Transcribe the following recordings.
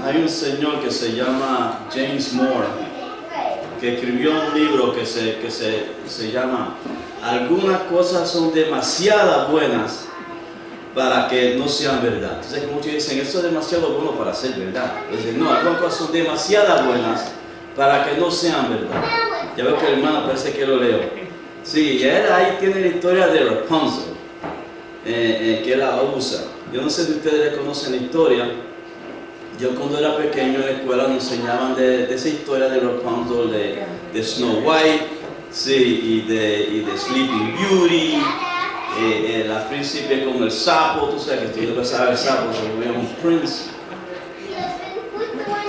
Hay un señor que se llama James Moore, que escribió un libro que se llama Algunas cosas son demasiado buenas para que no sean verdad. Entonces, como muchos dicen, eso es demasiado bueno para ser verdad. Dicen, no, algunas cosas son demasiado buenas para que no sean verdad. Ya veo que el hermano parece que lo leo. Sí, y él ahí tiene la historia de Rapunzel, que él la usa. Yo no sé si ustedes conocen la historia. Yo cuando era pequeño en la escuela nos enseñaban de esa historia de Rapunzel, de Snow White, sí, y de Sleeping Beauty, la príncipe con el sapo, tú sabes que tú pasaba el sapo, se volvía un prince.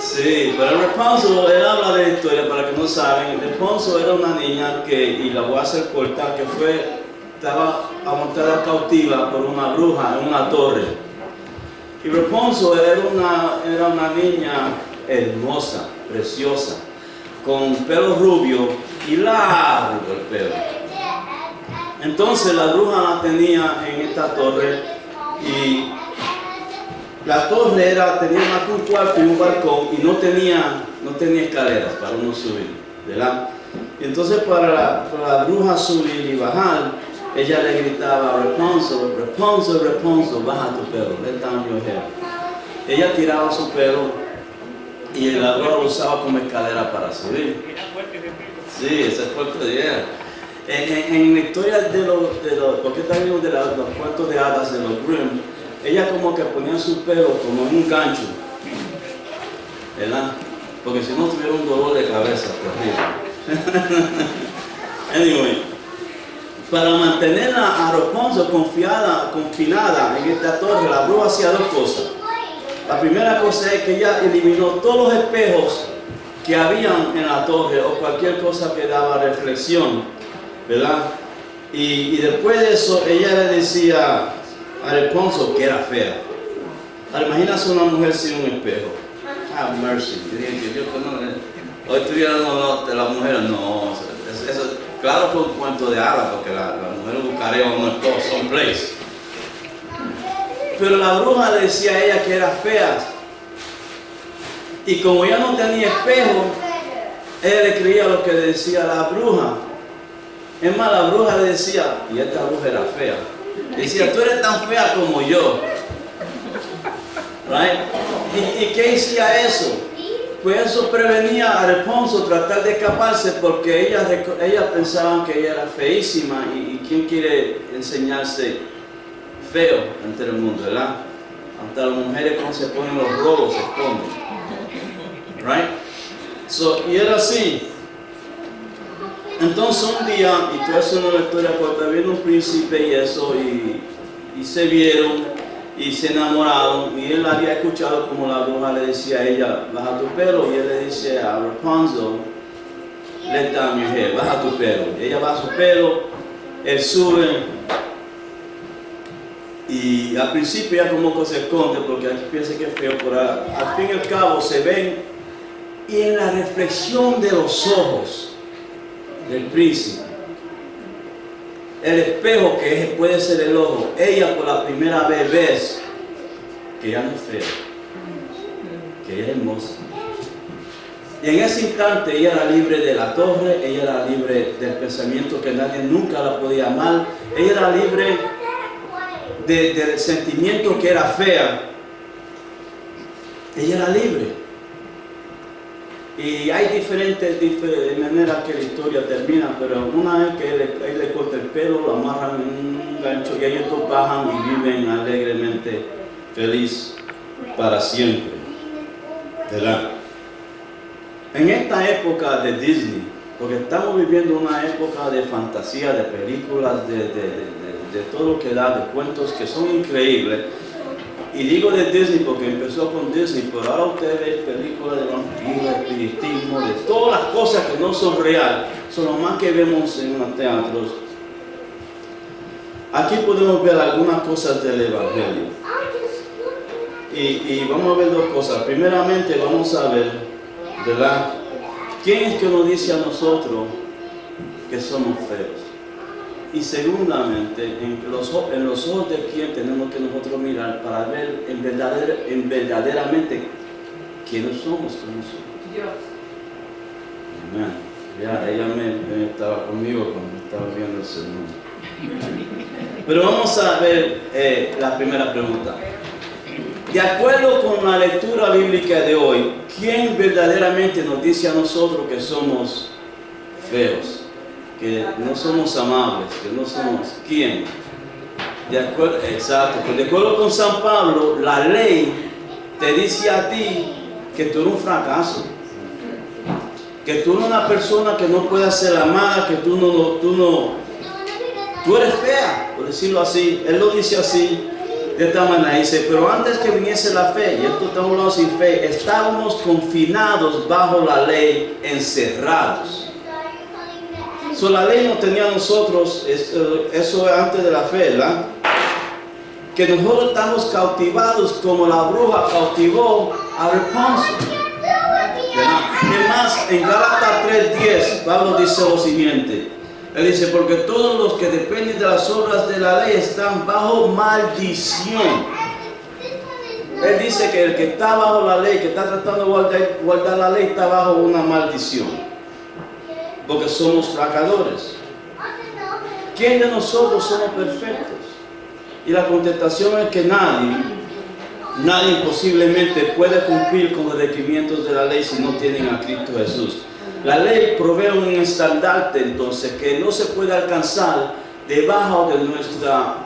Sí, pero Rapunzel, él habla de la historia para que no saben. Rapunzel era una niña y la voy a hacer cortar, que estaba amontada cautiva por una bruja en una torre. Y Rapunzel era una niña hermosa, preciosa, con pelo rubio y largo el pelo. Entonces la bruja la tenía en esta torre y la torre tenía más que un cuarto y un balcón y no tenía escaleras para uno subir, ¿verdad? Y entonces para la bruja subir y bajar, ella le gritaba, Rapunzel, Rapunzel, Rapunzel, baja tu pelo, let down your hair. Ella tiraba su pelo y la bruja lo usaba como escalera para subir. Sí, ese es fuerte de ella. En la historia porque está viendo de los cuentos de hadas de los Grimm, ella como que ponía su pelo como en un gancho, ¿verdad? Porque si no tuviera un dolor de cabeza terrible. Anyway, para mantenerla a Rapunzel confinada en esta torre, la bruja hacía dos cosas. La primera cosa es que ella eliminó todos los espejos que habían en la torre o cualquier cosa que daba reflexión, ¿verdad? Y después de eso, ella le decía a Rapunzel que era fea. Ahora, imagínate una mujer sin un espejo. Have mercy. Hoy estoy hablando de las mujeres, no. Eso, claro que es un cuento de hadas, porque las mujeres buscarían no es todo, son place. Pero la bruja le decía a ella que era fea. Y como ella no tenía espejo, ella le creía lo que le decía la bruja. Es más, la bruja le decía, y esta bruja era fea, le decía, tú eres tan fea como yo. Right? ¿Y qué hacía eso? Pues eso prevenía a Rapunzel tratar de escaparse porque ellas pensaban que ella era feísima y ¿quién quiere enseñarse feo ante el mundo, verdad? Hasta las mujeres cuando se ponen los robos se esconden. Right? Y era así. Entonces un día, y todo eso no es la historia corta, vino un príncipe y eso, y se vieron y se enamoraron, y él había escuchado como la bruja le decía a ella, baja tu pelo, y él le dice a Rapunzel, let down your hair, baja tu pelo. Y ella baja su pelo, él sube, y al principio ella como que se esconde porque aquí piensa que es feo, pero al fin y al cabo se ven, y en la reflexión de los ojos del príncipe, el espejo que puede ser el ojo, ella por la primera vez ve que ella no es fea, que ella es hermosa. Y en ese instante ella era libre de la torre, ella era libre del pensamiento que nadie nunca la podía amar, ella era libre del sentimiento que era fea, ella era libre. Y hay diferentes maneras que la historia termina, pero una es que él le corta el pelo, lo amarran en un gancho y ellos dos bajan y viven alegremente feliz para siempre, ¿verdad? En esta época de Disney, porque estamos viviendo una época de fantasía, de películas, de todo lo que da, de cuentos que son increíbles. Y digo de Disney porque empezó con Disney, pero ahora ustedes ven películas de vampiros, de espiritismo, de todas las cosas que no son reales, son lo más que vemos en los teatros. Aquí podemos ver algunas cosas del Evangelio. Y vamos a ver dos cosas. Primeramente vamos a ver, ¿verdad? ¿Quién es que nos dice a nosotros que somos feos? Y segundamente, en los ojos de quién tenemos que nosotros mirar para ver verdaderamente ¿quiénes somos con nosotros? Dios. Amén. Ya, ella me estaba conmigo cuando estaba viendo el sermón. Pero vamos a ver la primera pregunta. De acuerdo con la lectura bíblica de hoy, ¿quién verdaderamente nos dice a nosotros que somos feos? Que no somos amables, que no somos... ¿Quién? Exacto. Pues de acuerdo con San Pablo, la ley te dice a ti que tú eres un fracaso. Que tú eres una persona que no puede ser amada, que tú eres fea, por decirlo así. Él lo dice así, de esta manera. Dice, pero antes que viniese la fe, y esto estamos hablando sin fe, estábamos confinados bajo la ley, encerrados. La ley nos tenía a nosotros, eso es antes de la fe, ¿verdad? Que nosotros estamos cautivados como la bruja cautivó a Rapunzel. Además, en Gálatas 3:10, Pablo dice lo siguiente. Él dice, porque todos los que dependen de las obras de la ley están bajo maldición. Él dice que el que está bajo la ley, que está tratando de guardar la ley, está bajo una maldición. Porque somos fracadores. ¿Quién de nosotros somos perfectos? Y la contestación es que nadie posiblemente puede cumplir con los requerimientos de la ley si no tienen a Cristo Jesús. La ley provee un estandarte entonces que no se puede alcanzar debajo de nuestra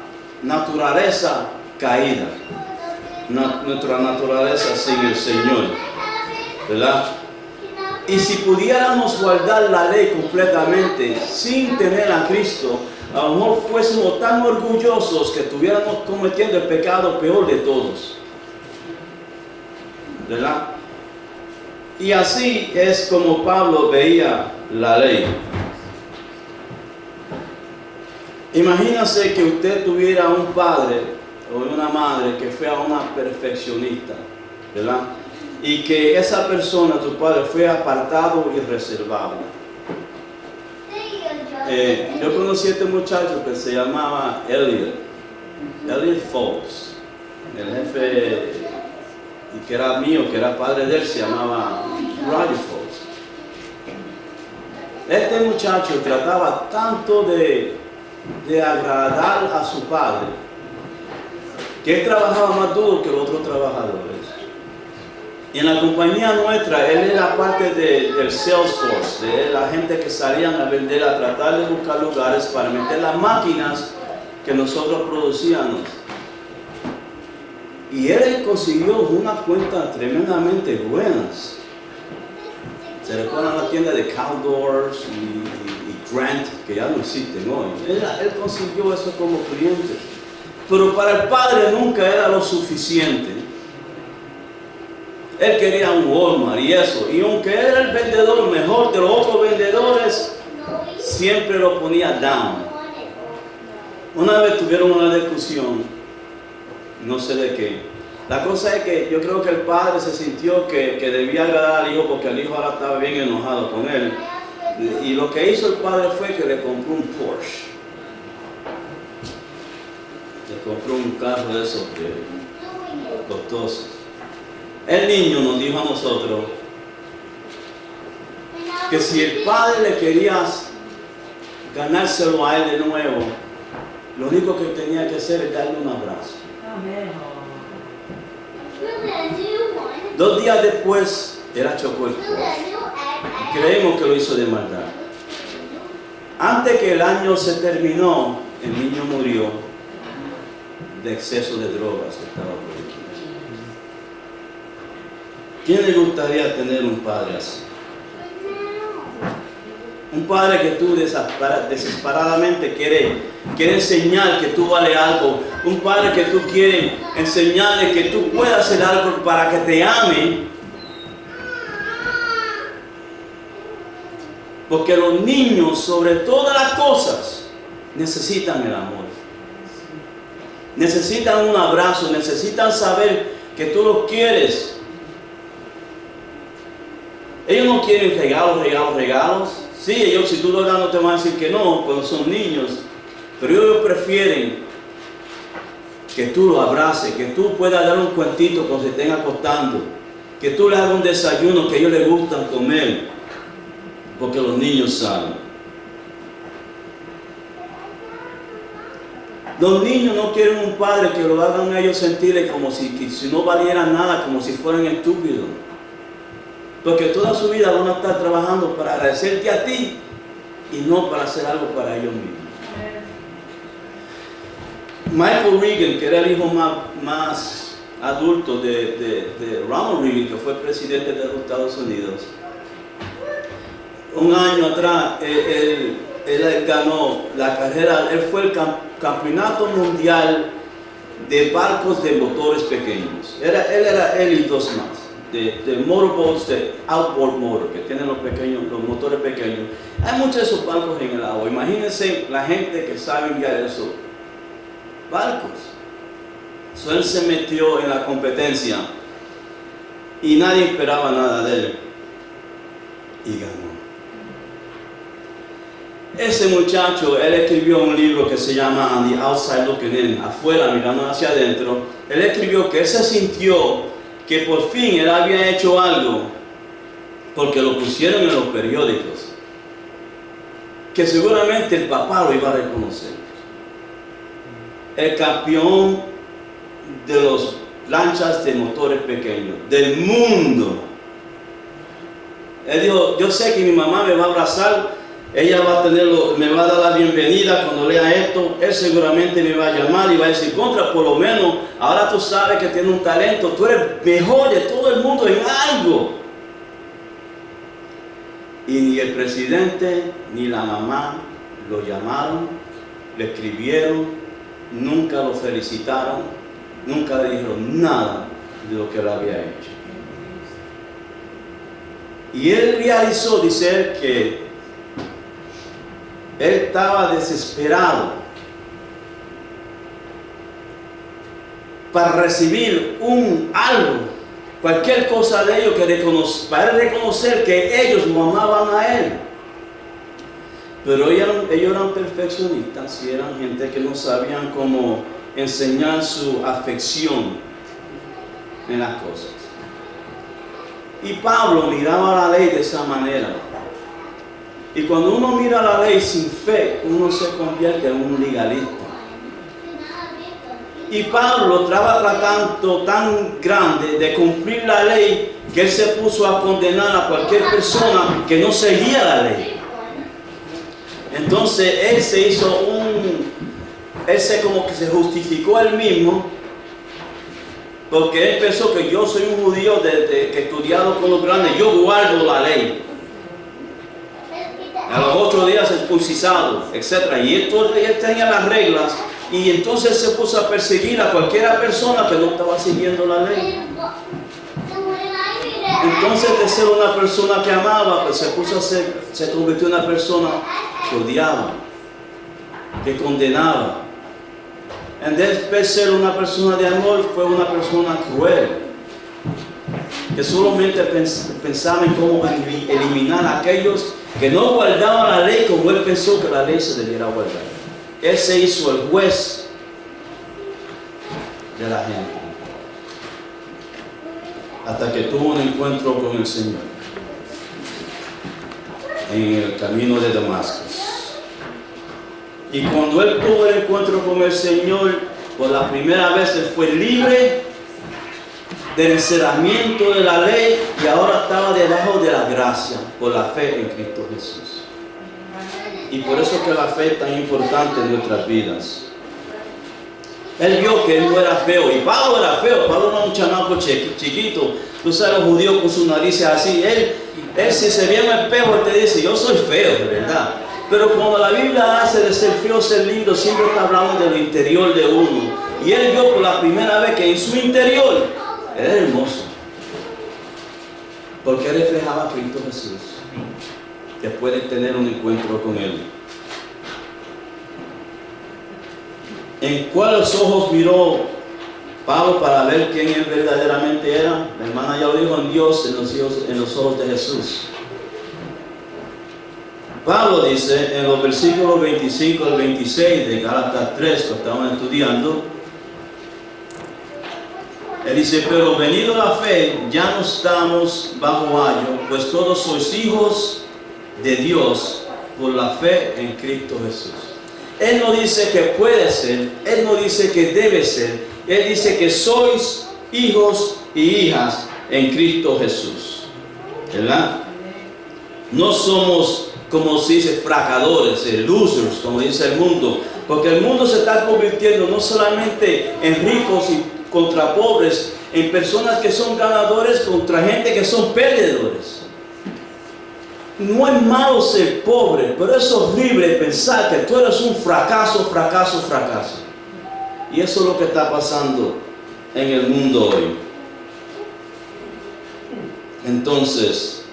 naturaleza caída, nuestra naturaleza sin el Señor, ¿verdad? Y si pudiéramos guardar la ley completamente sin tener a Cristo, a lo mejor fuésemos tan orgullosos que estuviéramos cometiendo el pecado peor de todos, ¿verdad? Y así es como Pablo veía la ley. Imagínese que usted tuviera un padre o una madre que fuera una perfeccionista, ¿verdad? Y que esa persona, tu padre, fue apartado y reservado. Yo conocí a este muchacho que se llamaba Elliot Fox, el jefe, y que era mío, que era padre de él, se llamaba Roger Fox. Este muchacho trataba tanto de agradar a su padre, que él trabajaba más duro que los otros trabajadores. Y en la compañía nuestra, él era parte del Salesforce, de la gente que salían a vender, a tratar de buscar lugares para meter las máquinas que nosotros producíamos. Y él consiguió unas cuentas tremendamente buenas. Se recuerdan la tienda de Caldors y Grant, que ya no existen hoy. Él consiguió eso como cliente. Pero para el padre nunca era lo suficiente. Él quería un Walmart y eso. Y aunque era el vendedor mejor de los otros vendedores, siempre lo ponía down. Una vez tuvieron una discusión, no sé de qué. La cosa es que yo creo que el padre se sintió que debía agradar al hijo porque el hijo ahora estaba bien enojado con él. Y lo que hizo el padre fue que le compró un Porsche. Le compró un carro de esos costosos. El niño nos dijo a nosotros que si el padre le quería ganárselo a él de nuevo, lo único que tenía que hacer es darle un abrazo. Amén. 2 días después, él chocó el Porsche. Y creemos que lo hizo de maldad. Antes que el año se terminó, el niño murió de exceso de drogas que estaba por aquí. ¿Quién le gustaría tener un padre así? Un padre que tú desesperadamente quiere enseñar que tú vales algo. Un padre que tú quieres enseñarle que tú puedes hacer algo para que te ame. Porque los niños, sobre todas las cosas, necesitan el amor. Necesitan un abrazo, necesitan saber que tú los quieres. Ellos no quieren regalos. Sí, ellos si tú lo das no te van a decir que no, cuando son niños. Pero ellos prefieren que tú los abraces, que tú puedas dar un cuentito cuando se estén acostando. que tú le hagas un desayuno que a ellos les gustan comer, porque los niños saben. Los niños no quieren un padre que lo hagan a ellos sentirles como si no valieran nada, como si fueran estúpidos. Porque toda su vida van a estar trabajando para agradecerte a ti y no para hacer algo para ellos mismos. Michael Reagan, que era el hijo más adulto de Ronald Reagan, que fue presidente de los Estados Unidos, un año atrás él ganó la carrera, él fue el campeonato mundial de barcos de motores pequeños. Él era él y dos más, de motorboats, de outboard motor, que tienen los motores pequeños. Hay muchos de esos barcos en el agua. Imagínense la gente que sabe enviar esos barcos. So, él se metió en la competencia y nadie esperaba nada de él y ganó. Ese muchacho, él escribió un libro que se llama On the Outside Looking In, afuera mirando hacia adentro. Él escribió que él se sintió que por fin él había hecho algo porque lo pusieron en los periódicos, que seguramente el papá lo iba a reconocer. El campeón de las lanchas de motores pequeños del mundo. Él dijo, yo sé que mi mamá me va a abrazar, ella me va a dar la bienvenida cuando lea esto, él seguramente me va a llamar y va a decir, contra, por lo menos, ahora tú sabes que tienes un talento, tú eres mejor de todo el mundo en algo. Y ni el presidente ni la mamá lo llamaron, le escribieron, nunca lo felicitaron, nunca le dijeron nada de lo que él había hecho. Y él realizó, dice él, que él estaba desesperado para recibir algo, cualquier cosa de ellos, para reconocer que ellos lo amaban a él. Pero ellos eran perfeccionistas y eran gente que no sabían cómo enseñar su afección en las cosas. Y Pablo miraba la ley de esa manera. Y cuando uno mira la ley sin fe, uno se convierte en un legalista. Y Pablo estaba tratando tan grande de cumplir la ley que él se puso a condenar a cualquier persona que no seguía la ley. Entonces él como que se justificó él mismo, porque él pensó que yo soy un judío que he estudiado con los grandes, yo guardo la ley. A los 8 días expulsado, etc. Y él tenía las reglas, y entonces se puso a perseguir a cualquier persona que no estaba siguiendo la ley. Entonces, de ser una persona que amaba, pues se convirtió en una persona que odiaba, que condenaba. En vez de ser una persona de amor, fue una persona cruel, que solamente pensaba en cómo eliminar a aquellos que no guardaban la ley como él pensó que la ley se debiera guardar. Él se hizo el juez de la gente, hasta que tuvo un encuentro con el Señor en el camino de Damasco. Y cuando él tuvo el encuentro con el Señor, por la primera vez él fue libre del encerramiento de la ley y ahora estaba debajo de la gracia por la fe en Cristo Jesús. Y por eso es que la fe es tan importante en nuestras vidas. Él vio que él no era feo, y Pablo era feo. Pablo no era un chamaco chiquito. Tú sabes, los judíos con sus narices así. Él si se ve en el espejo, él te dice, yo soy feo, de verdad. Pero cuando la Biblia hace de ser feo ser lindo, siempre está hablando del interior de uno. Y él vio por la primera vez que en su interior era hermoso, porque reflejaba a Cristo Jesús, después de tener un encuentro con él. ¿En cuáles ojos miró Pablo para ver quién él verdaderamente era? La hermana ya lo dijo, en Dios, en los ojos de Jesús. Pablo dice en los versículos 25 al 26 de Gálatas 3, que estaban estudiando, Él dice, pero venido la fe, ya no estamos bajo ayo, pues todos sois hijos de Dios por la fe en Cristo Jesús. Él no dice que puede ser, Él no dice que debe ser, Él dice que sois hijos y hijas en Cristo Jesús. ¿Verdad? No somos, como se dice, fracadores, losers, como dice el mundo, porque el mundo se está convirtiendo no solamente en ricos y contra pobres, en personas que son ganadores contra gente que son perdedores. No es malo ser pobre, pero es horrible pensar que tú eres un fracaso. Y eso es lo que está pasando en el mundo hoy. Entonces,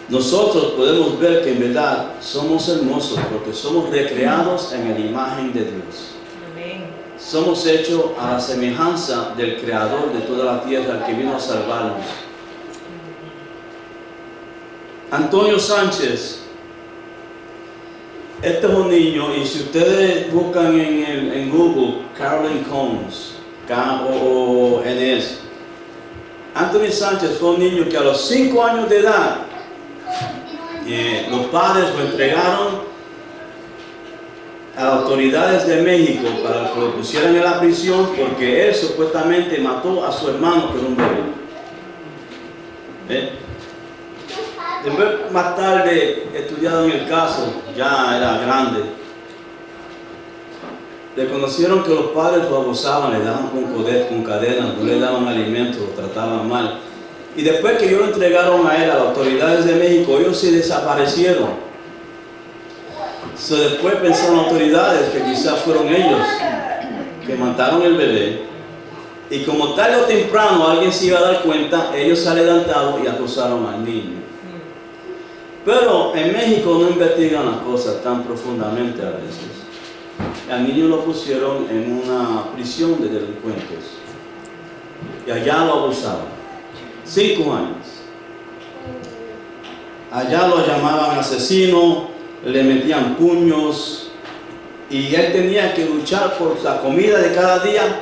nosotros podemos ver que en verdad somos hermosos porque somos recreados en la imagen de Dios. Amén. Somos hechos a la semejanza del Creador de toda la tierra que vino a salvarnos. Antonio Sánchez, este es un niño, y si ustedes buscan en Google, Carolyn Combs, K-O-O-N-S, Anthony Sánchez fue un niño que a los 5 años de edad, los padres lo entregaron a las autoridades de México para que lo pusieran en la prisión porque él supuestamente mató a su hermano con un bebé. Después, más tarde, estudiado en el caso, ya era grande, reconocieron que los padres lo abusaban, le daban con cadenas, no le daban alimentos, lo trataban mal. Y después que ellos lo entregaron a él, a las autoridades de México, ellos se desaparecieron. Después pensaron las autoridades que quizás fueron ellos que mataron el bebé. Y como tarde o temprano alguien se iba a dar cuenta, ellos se adelantaron y acusaron al niño. Pero en México no investigan las cosas tan profundamente a veces. Al niño lo pusieron en una prisión de delincuentes. Y allá lo abusaban. 5 años. Allá lo llamaban asesino, le metían puños. Y él tenía que luchar por la comida de cada día.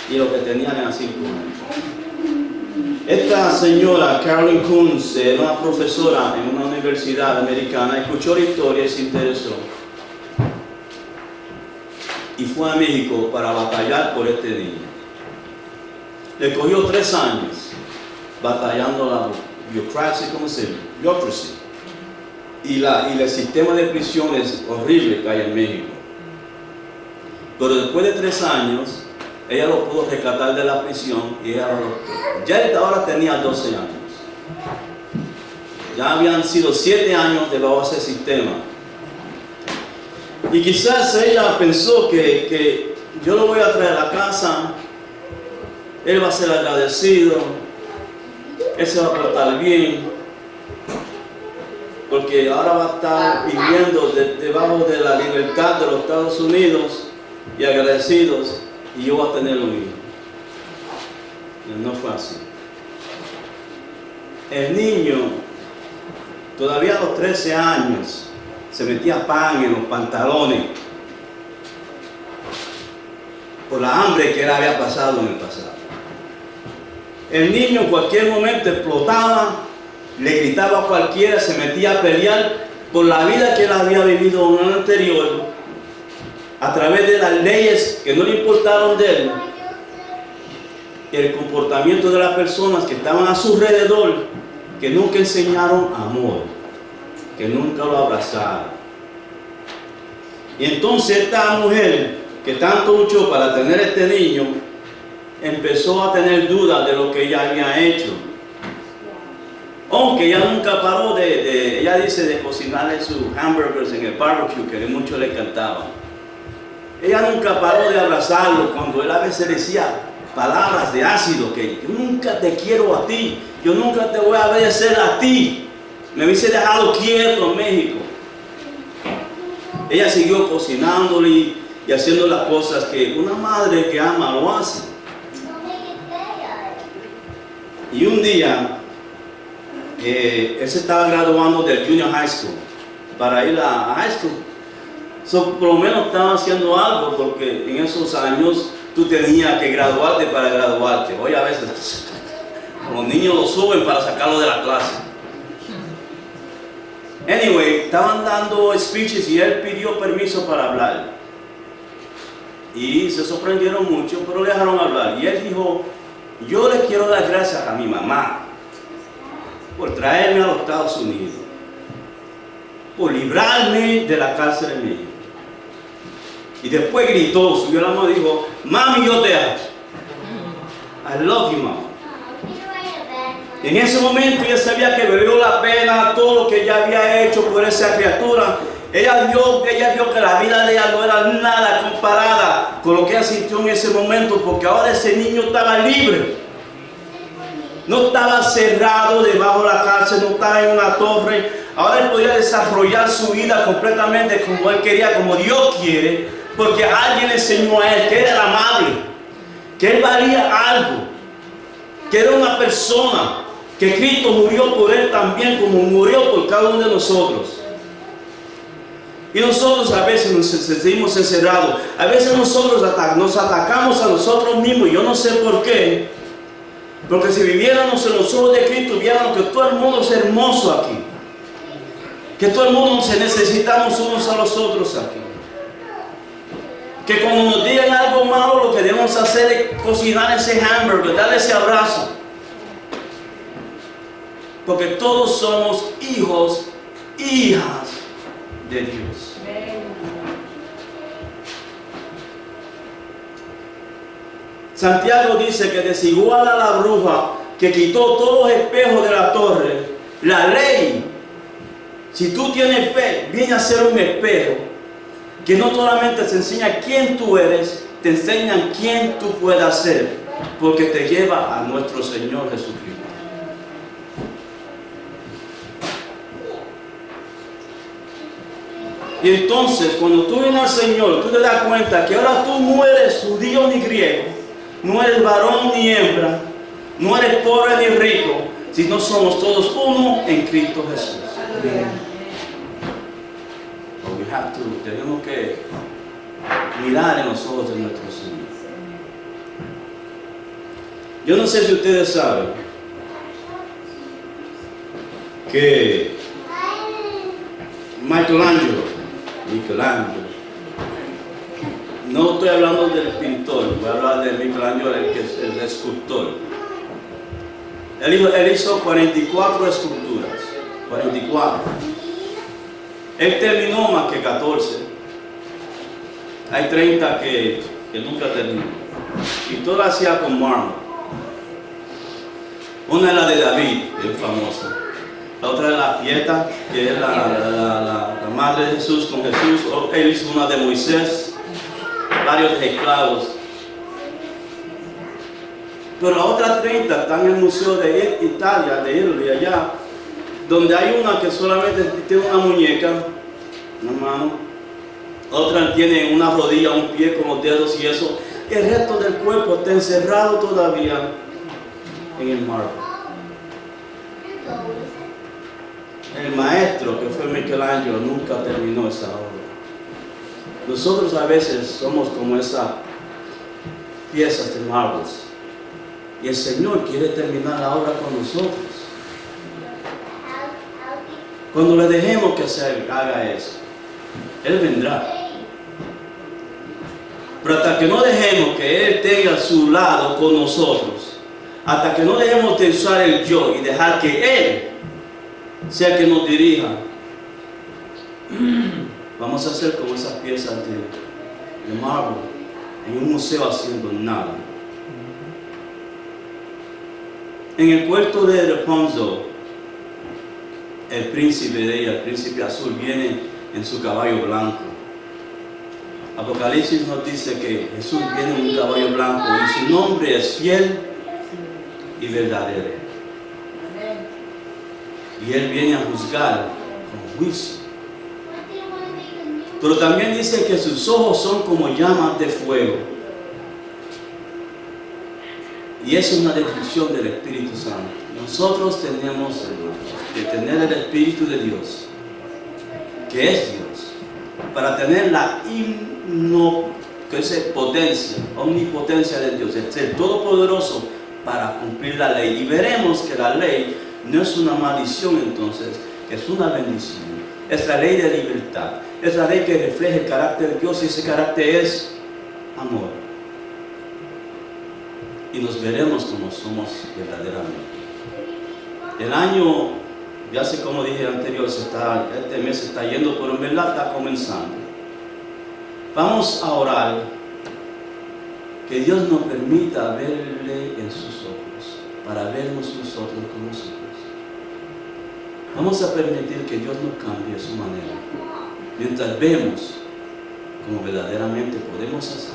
Y lo que tenían eran 5 años. Esta señora, Carolyn Combs, era una profesora en una universidad americana, escuchó la historia y se interesó. Y fue a México para batallar por este niño. Le cogió 3 años batallando la bureaucracia, ¿cómo se llama? Bureaucracy. Y el sistema de prisiones horrible que hay en México. Pero después de 3 años, ella lo pudo rescatar de la prisión y ella lo adoptó. Ya él ahora tenía 12 años. Ya habían sido 7 años debajo de ese sistema. Y quizás ella pensó que yo lo voy a traer a la casa, él va a ser agradecido, él se va a portar bien, porque ahora va a estar viviendo debajo de la libertad de los Estados Unidos y agradecidos. Y yo voy a tener lo mismo. No fue así. El niño, todavía a los 13 años, se metía pan en los pantalones por la hambre que él había pasado en el pasado. El niño en cualquier momento explotaba, le gritaba a cualquiera, se metía a pelear por la vida que él había vivido en un año anterior, a través de las leyes que no le importaron de él, el comportamiento de las personas que estaban a su alrededor, que nunca enseñaron amor, que nunca lo abrazaron. Y entonces esta mujer que tanto luchó para tener este niño, empezó a tener dudas de lo que ella había hecho. Aunque ella nunca paró ella dice, de cocinarle sus hamburgers en el barbecue, que mucho le encantaba. Ella nunca paró de abrazarlo cuando él a veces decía palabras de ácido, que yo nunca te quiero a ti, yo nunca te voy a obedecer a ti, me hubiese dejado quieto en México. Ella siguió cocinándole y haciendo las cosas que una madre que ama lo hace. Y un día, él se estaba graduando del Junior High School para ir a High School. Por lo menos estaba haciendo algo, porque en esos años tú tenías que graduarte para graduarte. Hoy a veces los niños lo suben para sacarlo de la clase. Anyway, estaban dando speeches y él pidió permiso para hablar. Y se sorprendieron mucho, pero le dejaron hablar. Y él dijo, yo le quiero dar gracias a mi mamá por traerme a los Estados Unidos, por librarme de la cárcel de México. Y después gritó, subió la mano y dijo, mami, yo te amo. I love you, mama. En ese momento ella sabía que valió la pena todo lo que ella había hecho por esa criatura. Ella vio que la vida de ella no era nada comparada con lo que ella sintió en ese momento, porque ahora ese niño estaba libre. No estaba cerrado debajo de la cárcel, no estaba en una torre. Ahora él podía desarrollar su vida completamente como él quería, como Dios quiere, porque alguien le enseñó a él que él era amable, que él valía algo, que era una persona, que Cristo murió por él también como murió por cada uno de nosotros. Y nosotros a veces nos sentimos encerrados, a veces nosotros nos atacamos a nosotros mismos, yo no sé por qué, porque si viviéramos en los ojos de Cristo, viéramos que todo el mundo es hermoso aquí, que todo el mundo se necesitamos unos a los otros aquí, que cuando nos digan algo malo, lo que debemos hacer es cocinar ese hamburger, darle ese abrazo, porque todos somos hijos, hijas de Dios. Santiago dice que desigual a la bruja que quitó todos los espejos de la torre, la ley, si tú tienes fe, viene a ser un espejo que no solamente te enseña quién tú eres, te enseña quién tú puedes ser, porque te lleva a nuestro Señor Jesucristo. Y entonces, cuando tú vienes al Señor, tú te das cuenta que ahora tú no eres judío ni griego, no eres varón ni hembra, no eres pobre ni rico, sino somos todos uno en Cristo Jesús. Tenemos que mirar en los ojos de nuestro Señor. Yo no sé si ustedes saben que Michelangelo, no estoy hablando del pintor, voy a hablar de Michelangelo, el que es el escultor. Él hizo 44 esculturas, 44. Él terminó más que 14. Hay 30 que nunca terminó. Y todas hacía con mármol. Una es la de David, bien famosa. La otra es la Pieta, que es la madre de Jesús con Jesús. Él hizo una de Moisés, varios esclavos. Pero las otras 30 están en el Museo de Italia, de allá, donde hay una que solamente tiene una muñeca, una mano, otra tiene una rodilla, un pie con los dedos y eso. El resto del cuerpo está encerrado todavía en el mármol. El maestro, que fue Michelangelo, nunca terminó esa obra. Nosotros a veces somos como esas piezas de mármol. Y el Señor quiere terminar la obra con nosotros. Cuando le dejemos que haga eso, Él vendrá. Pero hasta que no dejemos que Él tenga su lado con nosotros, hasta que no dejemos de usar el yo y dejar que Él sea que nos dirija, vamos a ser como esas piezas de mármol en un museo haciendo nada. En el cuento de Rapunzel, el príncipe de ella, el príncipe azul, viene en su caballo blanco. Apocalipsis nos dice que Jesús viene en un caballo blanco y su nombre es fiel y verdadero. Y Él viene a juzgar con juicio. Pero también dice que sus ojos son como llamas de fuego. Y es una descripción del Espíritu Santo. Nosotros tenemos que tener el Espíritu de Dios, que es Dios, para tener la que es potencia, omnipotencia de Dios, es el Todopoderoso para cumplir la ley. Y veremos que la ley no es una maldición entonces, es una bendición. Es la ley de libertad, es la ley que refleja el carácter de Dios y ese carácter es amor. Y nos veremos como somos verdaderamente. El año, ya sé como dije anterior, este mes se está yendo, pero en verdad está comenzando. Vamos a orar que Dios nos permita verle en sus ojos, para vernos nosotros como nosotros. Vamos a permitir que Dios nos cambie su manera, mientras vemos como verdaderamente podemos hacer.